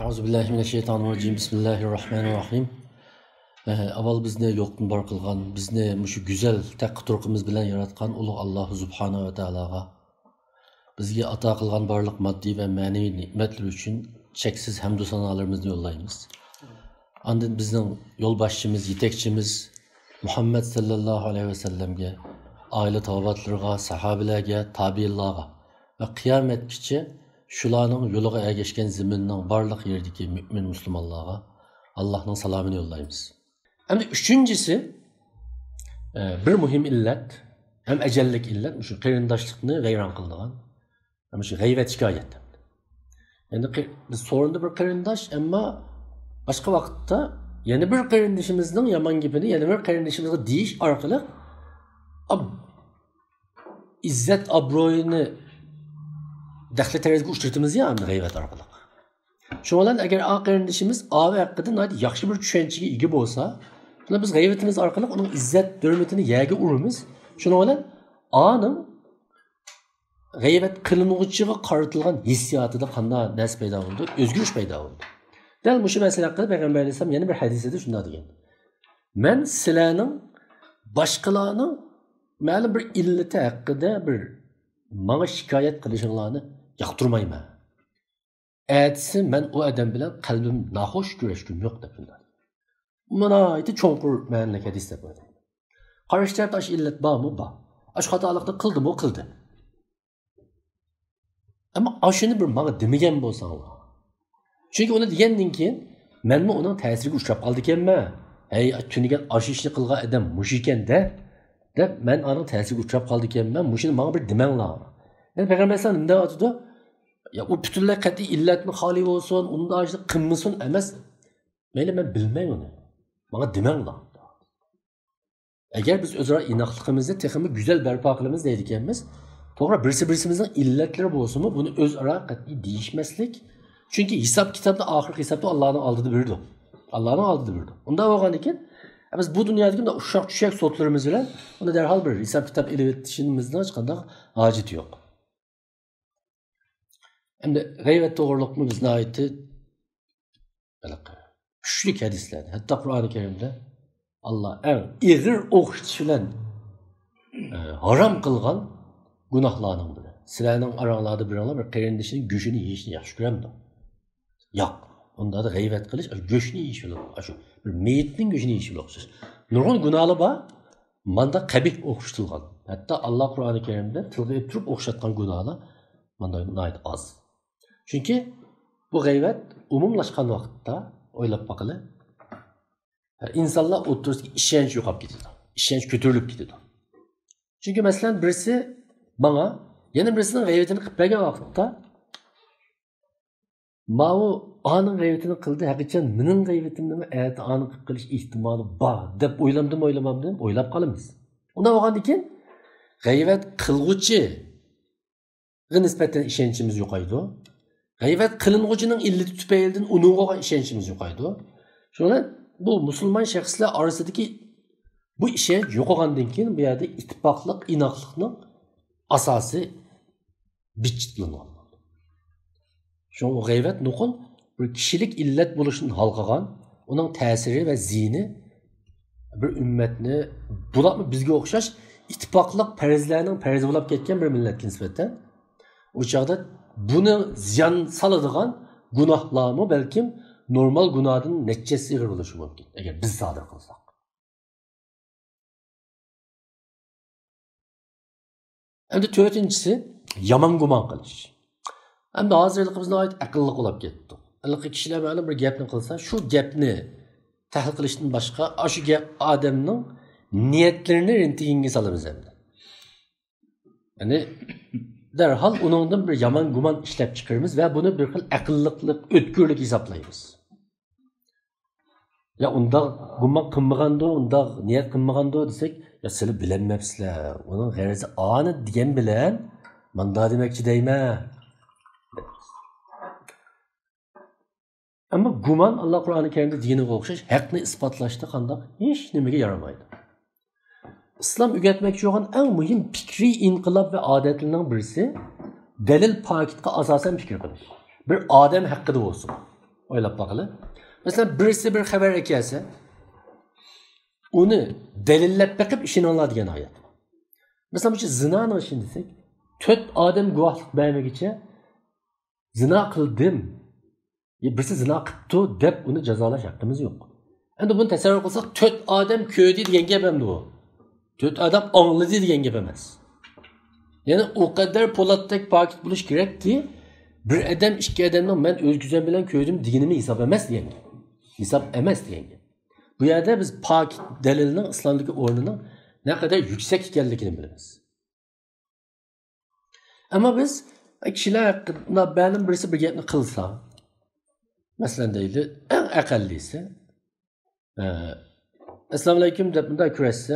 Euzubillahimineşşeytanirracim. Bismillahirrahmanirrahim. Avval bizni yo'qdan bor qilgan, bizni shu go'zal taqi turqimiz bilan yaratgan ulug' Alloh subhanahu va taologa bizga ato qilgan barliq moddiy va ma'naviy ne'matlar uchun cheksiz hamd va sanolarimizni yo'llaymiz. Ondan bizning yo'lboshchimiz, yetakchimiz Muhammad sallallohu alayhi vasallamga, oila tavobatlarga, sahobalarga, tabiinlarga va qiyomatgacha shularning yo'liga ergashgan zaminning barliq yerdagi mo'min musulmonlarga Allohning salomini yo'llaymiz. Endi uchinchisi bir muhim illat, ham ajallik illat, shu qarindoshlikni vayron qiladigan, ham shu g'ayvat shikoyat. Endi biz so'rinda bir qarindosh, ammo boshqa vaqtda yana bir qarindishimizning yomon gapini yana bir qarindishimizga deyish orqali izzat obro'yini daxli tarzga uchratamiz ya g'ayvat orqali. Shundan agar o qarindishimiz o haqida yaxshi bir tushunchaga ega bo'lsa, biz g'ayvatimiz orqali uning izzat hurmatini yerga uramiz. Shuning bilan oning g'ayvat qilinuvchiga qaratilgan hissiyotida qanday narsa paydo bo'ldi, o'zgarish paydo bo'ldi. Dal shu masala haqida Payg'ambar alayhisalom yana bir hadisida shunday degan: "Men sizlarning boshqalarning ma'lum bir illati haqida bir menga shikoyat qilishinglarni yoqtirmayman. Etsi men o adam bilan qalbim naxosh ko'rishim yo'q" deb shunday. Mana aytdi cho'nqur ma'nolik hadis deb o'ylayman. Qarashda tash illat bormi? Bor. Ash xatolikni qildimi? Qildi. Ammo ashuni bir menga demagan bo'lsanglar. Chunki uni degandan keyin menmi uning ta'siriga uchrab qoldi ekanman. Hey, tuniga ash ishni qilgan odam mush ekan-da deb men uning ta'siriga uchrab qoldi ekanman. Mushuni menga bir demanglar. Yani Peygamber sallallahu aleyhi ve sellem ya o bütünler qat'iy illatni xoli bo'lsin, unda ajli qilmasin emas. Mayli men bilmayman uni. Menga demanglar. Agar biz o'zaro inoqligimizni texmi go'zal barpo qilamiz deydiganmiz, to'g'ri birisi-birimizning illatlari bo'lsa-mu, buni o'zaro qat'iy deyishmaslik. Chunki hisob kitobda oxirgi hisobda Allohning oldida berdi. Allohning oldida berdi. Unda bo'lgan ekan, biz bu dunyodagi bunda ushaq-tushaq so'tlarimiz bilan uni darhol bir hisob kitob elib etishimizdan hech qanday hojat yo'q. Endi g'ayvat to'g'riliqni bizni aytdi. Kuchli hadislar. Hatto Qur'oni Karimda Alloh eng ig'ir o'qitish bilan harom qilgan gunohlarning biri. Sizlarning oranglarda biringlar bir qarindishning go'shini yeyishni yaxshi ko'ramdi. Yo'q. Unda da g'ayvat qilish, go'shni yeyish bilan, shu bir meyitning go'shini yeyish bilan o'xshash. Nurg'un gunohlar bor. Manda qabih o'qitilgan. Hatto Alloh Qur'oni Karimda tilga turib o'xshatgan gunohlar manda az. Çünkü bu g'ayvat umumlashgan vaqtda o'ylab baqili insonlar o'rtasidagi ishonch yo'qolib ketadi. Ishonch ko'tarilib ketadi. Chunki masalan birisi menga yana birisining g'ayvatini qilib bergan vaqtda ma'u oning g'ayvatini qildi, haqiqatan mening g'ayvatimni ayati oni qilib qilish ehtimoli bor deb o'ylamdim, o'ylab qolamiz. Unda bo'lgandan keyin g'ayvat qilg'uchiga nisbatan ishonchimiz yo'qaydi. G'ayvat qilinuvchining illati tufaylidan uning bo'lgan ishonchimiz yo'qaydi. Shundan bu musulmon shaxslar orasidagi bu ishonch yo'qolgandan keyin bu yerda ittifoqlik, inoqlikning asosi bichitlanadi. Shunga g'ayvat nuqul bir kishilik illat bo'lishini hal qilgan, uning ta'siri va ziyni bir ummatni bularni bizga o'xshash ittifoqlik farzlarning farzi bo'lib ketgan bir millatga nisbatan o chaqda buni ziyon soladigan gunohlarmi balkim normal gunohdan nechasi ig'ir bo'lishi mumkin agar biz sodir qilsak. Endi to'rtinchisi yomon gumon qilish. Endi hozirlik bizni oyat aqlli bo'lib ketdi. Aqlli kishilar ma'lum bir gapni qilsa, shu gapni tahlil qilishdan boshqa shu gap odamning niyatlarini rentiginga solamiz endi. Ya'ni derhal onundan bir yaman guman işlep çıkarımız ve bunu bir xil akıllıklık, ötkürlük hesaplayımız. Ya onda guman kılmağanda, onda niyet kılmağanda desek, ya seni bilenmepsizler. Onun gayrizi anı diyen bilen, manda demekçi deyme. Ama guman Allah Kur'an-ı Kerim'de dini okşaş, hakkını ispatlaştı kandak hiç nemege yaramaydı. İslam üretmekçi olan en mühim fikri inkılap ve adetlerinden birisi delil paketine asasen fikir kılış. Bir Adem hakkıda olsun. Oylab bakalım. Mesela birisi bir haber ekelse, onu delillep bakıp işini anlaydigan hayat. Mesela bu zinanın işini desek, 4 odam guvohlik bermek için zina qildim. Birisi zina qildi deb uni jazolash haqqimiz yo'q. Endi buni tasavvur qilsak 4 odam ko'rdi degan gap endi bu. 4 odam angladi degan gap emas. Ya'ni o kadar po'latdek pokit bo'lish kerakki, bir odam ikki odamning men o'z ko'zim bilan ko'rdim deganimi hisob emas degan gap. Hisob emas degan gap. Bu yerda biz pokit dalilning islomdagi o'rnining ne kadar yüksek ekanligini bilamiz. Ama biz kishilar haqqida ma'lum birisi bir gapni qilsa, masalan deydi, eng aqallisi assalomu alaykum deb bunday kurashsa,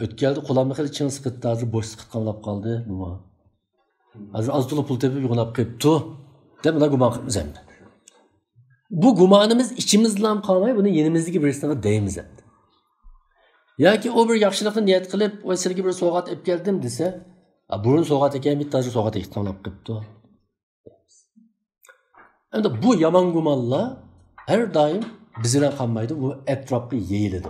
o'tkaldi qo'limni xil chin siqitdi, hozir bo'sh siqitqanlab qoldi bu. Hozir ozto'la pul tepib yo'qolib ketdi deb bunday gumon qilamiz endi. Bu gumonimiz ichimizdan qolmay, buni yenimizdagi birisiga deymiz endi. Yoki o bir yaxshilikni niyat qilib, "Voy, sizga bir sovg'at olib keldim" desa, burun sovg'at ekan, bitta sovg'at ehtimolab qilibdi. Endi bu yomon gumonlar har doim bizdan qolmaydi, bu atrofga yeyiladi.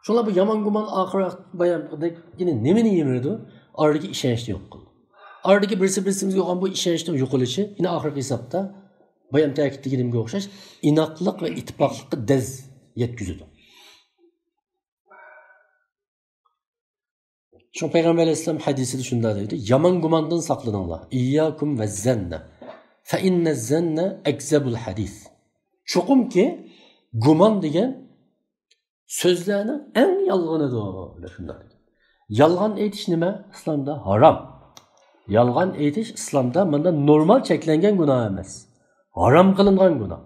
Shunlar bu yomon gumon oxirat bayonidagi nimani yemirdi? Oradagi ishonchni yo'q qildi. Oradagi birisi-birimizga bo'lgan bu ishonchning yo'qolishi, yine oxirgi hisobda bayon ta'kidlaganimga o'xshash inoqlik va ittifoqlikka daz yetkazadi. Şu Peygamber Aleyhisselam hadisi şunda dedi. Yaman gumandan saklananlar. İyyakum ve zenne. Fe inne zenne ekzebul hadis. Çokum ki guman degen sözlerinin en yalganıdır. Yalgan aytish nima? İslamda haram. Yalgan aytish İslamda manda normal çeklengen günah emas. Haram kılıngan günah.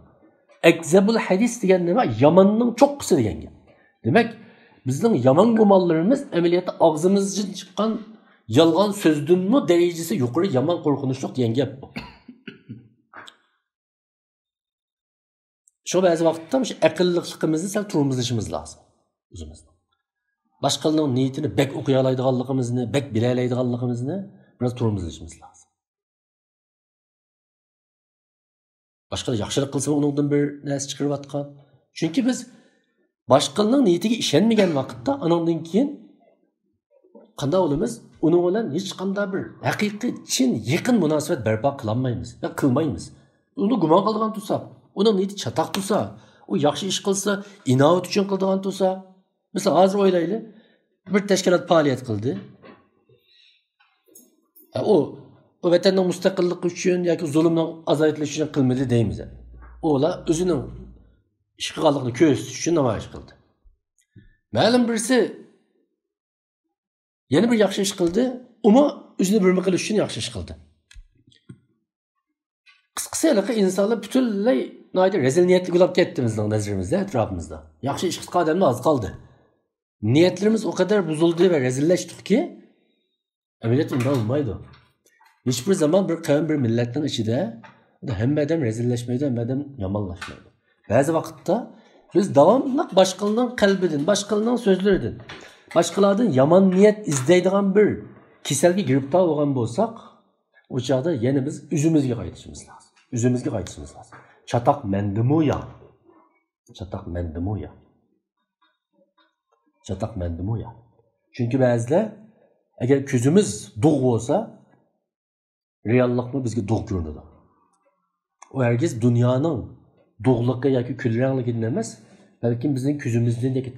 Ekzebul hadis degen nima? Yamanның çok kısa degen gap. Demek bizning yomon gumonlarimiz amaliyotda og'zimizdan chiqqan yolg'on so'zdanmi darajasi yuqori yomon qo'rqinchli degan gap bu. Shu ba'zi vaqtda shu aqlliligimizni sal turmizlashimiz lozim o'zimizni. Boshqalarning niyatini bek o'qiy oladiganligimizni, bek bila oladiganligimizni biroz turmizlashimiz lozim. Boshqalar yaxshilik qilsa uningdan bir narsa chiqarayotgan. Chunki biz başqalarının niyetiga ishonmagan vaqtda anandan keyin qanday olamiz? Uning bilan hech qanday bir haqiqiy, chin, yaqin munosabat barpo qilolmaymiz va qilmaymiz. Uni gumon qilgan tursa, uning niyati chataq tursa, u yaxshi ish qilsa, inovat uchun qilgan tursa, masalan, hozir o'ylayli, bir tashkilot faoliyat qildi. O vatanning mustaqilligi uchun yoki zulmning azaytilishi uchun qilmadi deymiz. Ular o'zining ish qilganligini ko'rsatish uchun namoyish qildi. Ma'lum birisi yana bir yaxshi ish qildi, uni o'zini bir qilish uchun yaxshi ish qildi. Qisqasi insonlar butunlay rezil niyatli bo'lib ketdi bizning nazarimizda, atrofimizda. Yaxshi ish qilgan odamlar oz qoldi. Niyatlarimiz o kadar buzildi ve rezilleştikki ameliyat undan olmaydı. Hiçbir zaman bir kavim, bir milletin içinde hem adam rezilleşmeydi, hem adam yamanlaşmaydı. Bazı vakitte biz devamlı başkalarının kalbidin, başkalarının sözleridir. Başkalarının yaman niyet izleydiğen bir kiselge giriptar olan bolsak, o çağda yine biz üzümüzge kayıtışımız lazım. Üzümüzge kayıtışımız lazım. Çatak mendimu ya. Çatak mendimu ya. Çatak mendimu ya. Çünkü bazılar eğer közümüz doğu olsa reallik mı bizge doğu görünür. O herkes dünyanın doğulukka yoki külrenligini emas, balki bizning ko'zimizdan yoki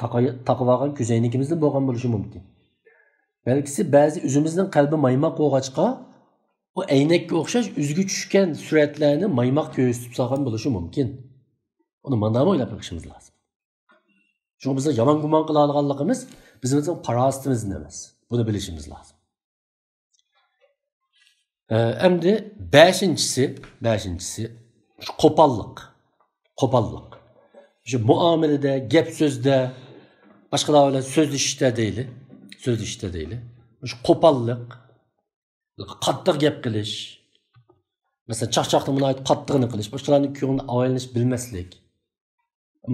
taqib olgan ko'zoynagimizdan bo'lgan bo'lishi mumkin. Balkisi ba'zi o'zimizning qalbi maymoq bo'lg'achqa, o aynakka o'xshash o'ziga tushgan suratlarni maymoq ko'rsatib solgan bo'lishi mumkin. Uni mana o'ylab qo'yishimiz lozim. Chunki biz yomon gumon qila olganligimiz bizning farosatimiz emas. Buni bilishimiz lozim. Endi 5-inchisi qo'pollik. Qo'pollik. Şu muamelede, gap sözde, başkalar öyle sözleşişte değil. Sözleşişte değil. Şu qo'pollik, qattiq gap qilish. Mesela çaqchaqni buna ait qattiqini qilish, başkalarning ko'nglini avaylanish bilmaslik.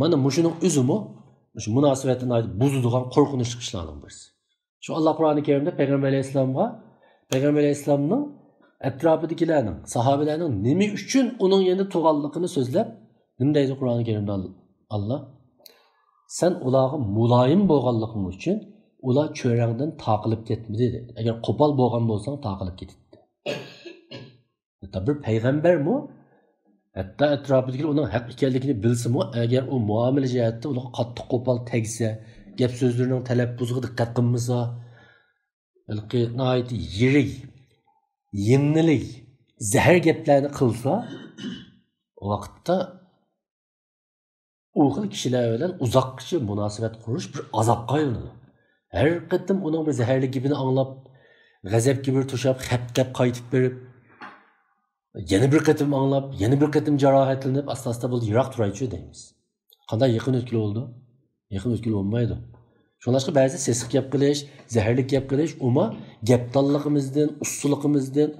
Mana mushuning o'zimi, shu munosabatni ait buzadigan qo'rqinchli ishlarning birisi. Şu Allah Qur'oni Karimda Payg'ambar alayhissalomning atrofidagilarning, sahobalarning nima uchun uning yanında turganligini so'zlab Nima deydi Qur'oni Karimda Allah? Sen ularga muloyim bo'lganliging uchun ular cho'rangdan taqilib ketmadi dedi. Agar qo'pol bo'lgan bo'lsang taqilib ketdi. Hatta bir payg'ambarmi? Hatta atrofidagilar uning haq ekanligini bilsa-mu, agar u muomala jihatda ularga qattiq qo'pol tegsa, gap so'zlarining talaffuziga diqqat qilmasa, balki nihoyat yirik, yinnilik, zahar gaplarni qilsa, o vaqtda o xil kishilar bilan uzoqcha munosabat qurish bir azobga aylanadi. Har qatim uning bir zaharli gapini anglab, g'azabga bir to'shab, xap deb qaytib berib, yana bir qatim anglab, yana bir qatim jarohatlanib, asta-asta bu yiroq turaychi deymiz. Qanday yaqin o'tkil oldu? Yaqin o'tkil olmaydi. Shunlashqa ba'zi sesiq gap qilish, zaharli gap qilish, uma gapdonligimizdan, usulligimizdan,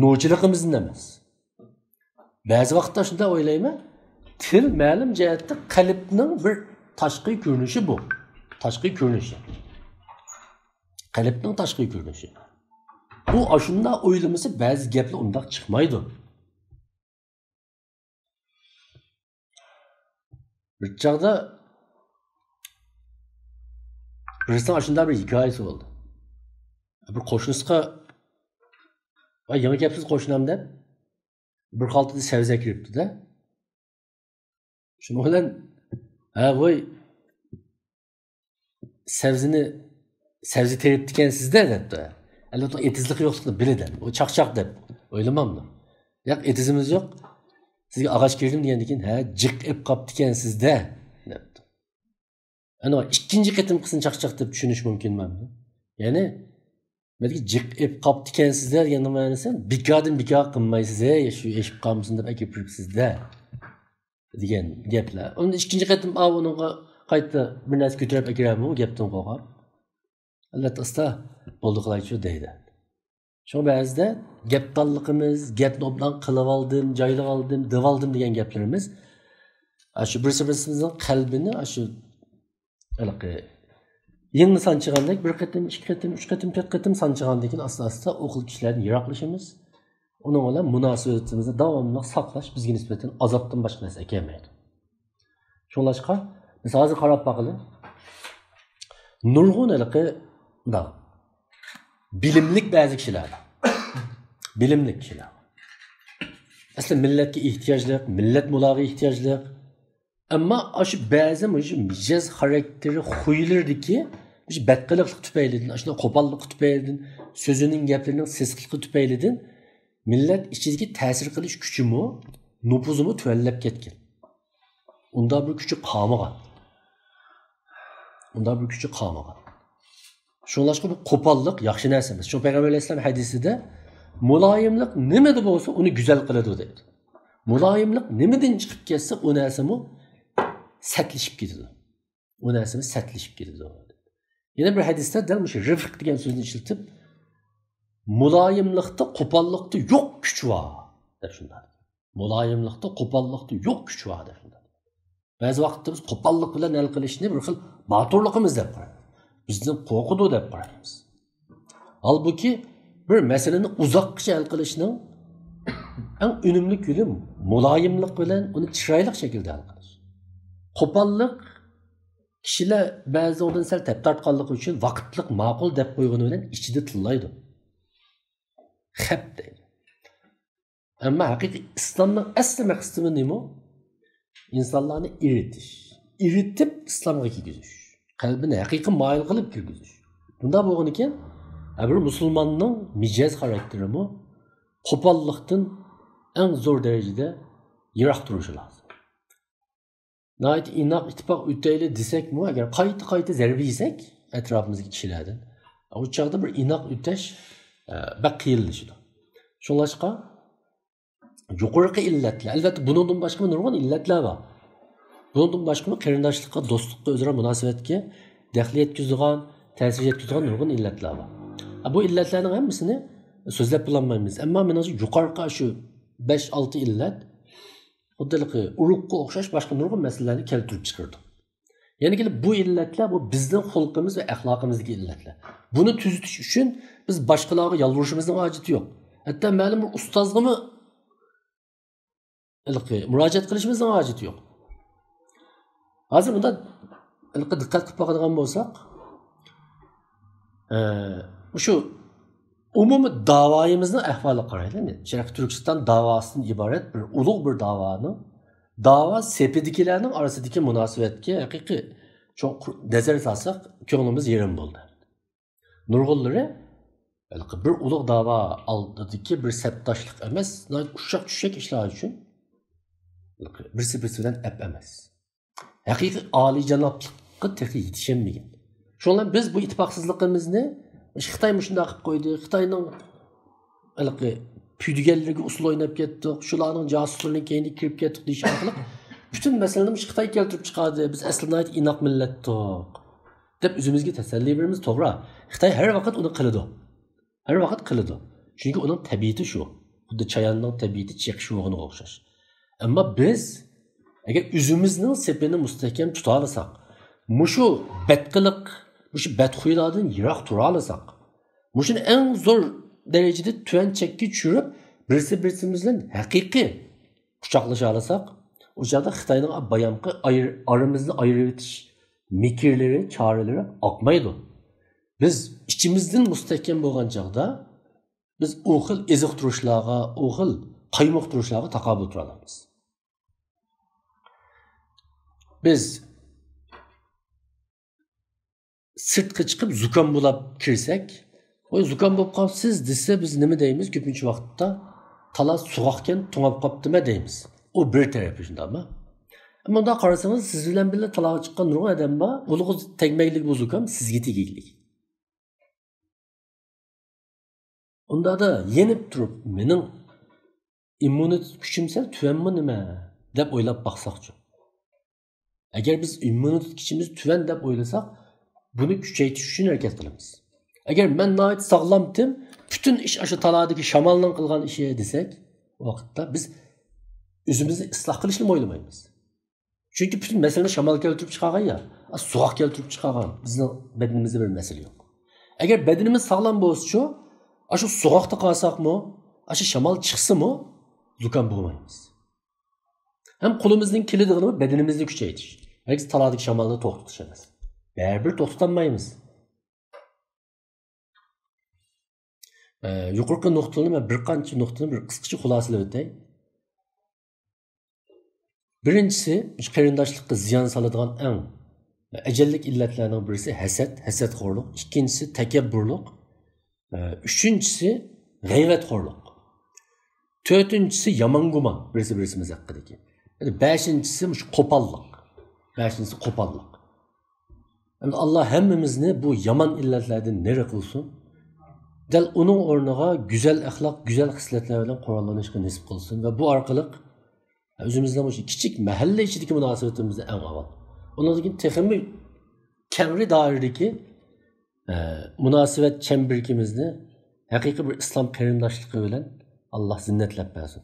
no'chiligimizdan emas. Ba'zi vaqtda shunda o'ylayman, til ma'lum jihatda qalbning bir tashqi ko'rinishi bu. Tashqi ko'rinishi. Qalbning tashqi ko'rinishi. Bu ashunda o'ylamasa ba'zi gaplar undaq chiqmaydi. Bir chaqda birisi ashunda bir hikoyasi bo'ldi. Bir qo'shnisiga "Va yangi gapsiz qo'shnam" deb bir xaltada savza kiribdi-da. Shuning bilan "Ha, voy savzi terib dikansizda" debdi. Albatta etizlik yo'qligini bilidan. O chaqchaq deb o'ylamamdi. Yo'q, etizimiz yo'q. Sizga ag'ach kirdim degandan keyin "Ha, jiq ep qop dikansizda" debdi. Ana ikkinchi qatim qilsin chaqchaq deb tushunish mumkinmi? Ya'ni Belki jiq ep qop dikansizlar degan ma'nosi bikodan biko qilmaysiz, shu eshib qolmasin deb akiribsizda degan gaplar. Unda ikkinchi qatim unga qayta bir narsa ko'tarib akirami u gapdan qo'rqib. Albatta asta bo'ldi qilaychi deydi. Shu ba'zida gapdonligimiz, gapni obdan qilib oldim, joylab oldim, deb oldim degan gaplarimiz shu birsimizning qalbini shu Yeni sançıgandak bir qatim, iki qatim, üç qatim, dört qatim sançıgandakin asla o'qil kishilardan yiroqlashimiz, uning bilan munosabatimizni davomli saqlash bizga nisbatan azobdan boshqa narsa kelmaydi. Shunlashqa, misol hozir qarab baqili. Nurg'un bilimlik ba'zi kishilar. Bilimlik kishilar. Aslida millatga ehtiyojli, millat muloga ehtiyojli. Ammo shu ba'zi mijoz xarakteri xuylardiki, shu badqiliqlik tufaylidan, shuna qo'pollik tufaylidan, so'zining gaplarining sesqiligi tufaylidan millat ichidagi ta'sir qilish kuchimi, nupuzimi tuvallab ketgan. Unda bir kuchi qolmagan. Shunlashqa bu qo'pollik yaxshi narsa emas. Shu Payg'ambar alayhisalom hadisida muloyimlik nimada bo'lsa uni go'zal qiladi deydi. Muloyimlik nimadan chiqib ketsa, u narsami satlashib ketadi. O narsani satlashib ketadi. Yana bir hadisda dal shu rifq degan so'zni ishlatib, muloyimlikda, qo'pollikda yo'q kuch bor deb shunday. Muloyimlikda, qo'pollikda yo'q kuch bor deb shunday. Ba'zi vaqtda biz qo'pollik bilan hal qilishni bir xil boturligimiz deb qaraymiz. Bizni qo'rqidi deb qaraymiz. Halbuki bir masalani uzoqcha hal qilishning eng unumli yo'li muloyimlik bilan uni chiroyli shaklda hal qilish. Qo'pollik kishilar ba'zi o'rdan sal tap tortganligi uchun vaqtliq ma'qul deb qo'ygani bilan ichida tillaydi. Xap deydi. Ammo haqiqiy islomning asli maqsadi nima? İnsanlarni iritish. Iritib islomga kirgizish. Qalbini haqiqiy moyil qilib kirgizish. Bunda bo'lgan ekan, bir musulmonning mijoz xarakterimi qo'pollikdan eng zo'r darajada yiroq turishi lozim. Nəhayət inaq ittifaq ütəyli desəkmi, əgər qayta zərbi yesək ətrafımızdakı kişilərdən, o çağda bir inaq ütəş bək qiyinləşidir. Şunlaşqa, yuqorqi illətlər, əlbəttə bunundan başqa nurgun illətlər var. Bunundan başqa qarindoshlikqa, dostluqqa, özara münasibətə dəxli yetkizdigan, təsir yetkizdigan nurgun illətlər var. Bu illətlərin hamısını sözləb bulanmaymiz. Amma mənəcə yuqorqi şu 5-6 illət Oddalıq urukqa o'xshash boshqa nurg'un masalalarni keltirib chiqardi. Ya'ni bu illatlar bu bizning xulqimiz va axloqimizdagi illatlar. Buni tuzitish uchun biz boshqalarga yolvorishimizning hojati yo'q. Hatto ma'lum bir ustozg'imi murojaat qilishimizning hojati yo'q. Hozir bunda diqqat qilib boqadigan bo'lsak, shu umumiy davoyimizning ahvoliga qaraylik. Sharq Turkiston davosidan iborat bir ulug' bir davoni, davo sepidikilarning orasidagi munosabatga haqiqiy cho'ng nazar solsak, ko'nglimiz yerim bo'ldi. Nurg'unlari bir ulug' davo oldidagi bir sapdoshlik emas, ushshaq tushak ishlar uchun birisi bilan ap emas. Haqiqiy oliyjanoblikqa tehi yetishilmagan. Şundan biz bu ittifoqsizligimizni Xitoy shunday qilib qo'ydi, Xitoyning püdügellerine usul oynayıp ketdik, şularning jasuslarning keyinga kirib ketdik deyish orqali bütün meseleni Xitoy keltirib chiqadi. Biz aslida inoq millatdik deb o'zimizga tasalli beramiz. To'g'ri. Xitoy har vaqt uni qiladi. Har vaqt qiladi. Chunki uning tabiati shu. Xuddi chayonning tabiati cheqishuvga o'xshash. Ammo biz agar o'zimizning sepini mustahkam tuta olsak, mushu badqiliq, mushu badxuylardan yiroq tura olsak, mushuni eng zo'r darajada tuvan chekka tushirib, birisi-birimizdan haqiqiy quchoqlasha olsak, o'shada Xitoyning bayonqi aramizni ayirib etish mikirleri, çareleri akmaydı. Biz içimizden mustahkem bo'lgan chaqda biz o xil eziq turishlarga, o xil qaymoq turishlarga taqobil tura olamiz. Biz sirtqa chiqib zukam bo'lib kirsak, o zukam bo'lib qolsiz desa biz nima deymiz? Ko'pincha vaqtda talas suvoqken to'ngab qopdimi deymiz. O bir tarafi shundaymi? Ama onda qarasangiz siz bilan birga talaga chiqqan nurg'un odam bor, ulug' tegmaylik bu zukam sizga tegaylik. Onda da yenib turib, mening immunitet kuchimsa tuvanmi nima deb o'ylab baqsaqchi. Agar biz immunitet kuchimiz tuvan deb o'ylasak, buni kuchaytirish uchun harakat qilamiz. Agar men nihoyat sog'lomdim, butun ish o'sha taladagi shamolning qilgan ishi desak, o vaqtda biz o'zimizni isloh qilishni o'ylamaymiz. Çünkü bütün meseleleri şamal keltirip çıkargan ya, soğuk keltirip çıkargan. Bizim bedenimizde bir mesele yok. Eğer bedenimiz sağlam olsa, şu soğukta kalsak mı, şu şamal çıksa mı, zukam bulmayız. Hem kolumuzun kilidini bedenimizde küçeytir. Herkes taladık şamalını toxtutuşamaz. Bərabər toxtutamayız. Yukarı noktalarını ve bir qancha noktalarını bir kısaca xulosalab o'tay. Birincisi, qarindoshlikqa ziyon soladigan eng ajallik illatlarning birisi hasadxo'rlik. İkincisi takabburlik. Üçüncüsü g'ayratxo'rlik. Dördüncüsü yomon gumon birimiz haqidagi. Beşincisi qo'pollik. Beşincisi qo'pollik. Yani Allah hammamizni bu yomon illatlardan nari qilsin. Dal uning o'rniga güzel ahlak, güzel hislatlar bilan qurollanishga nasib qilsin va bu orqali o'zimizdan o'sha kichik mahalla ichidagi munosabatimizni eng avval. Undan keyin texmi kengri doiradagi munosabat chamberligimizni haqiqiy bir islom qarindoshligi bilan Alloh zinnatlab bersin.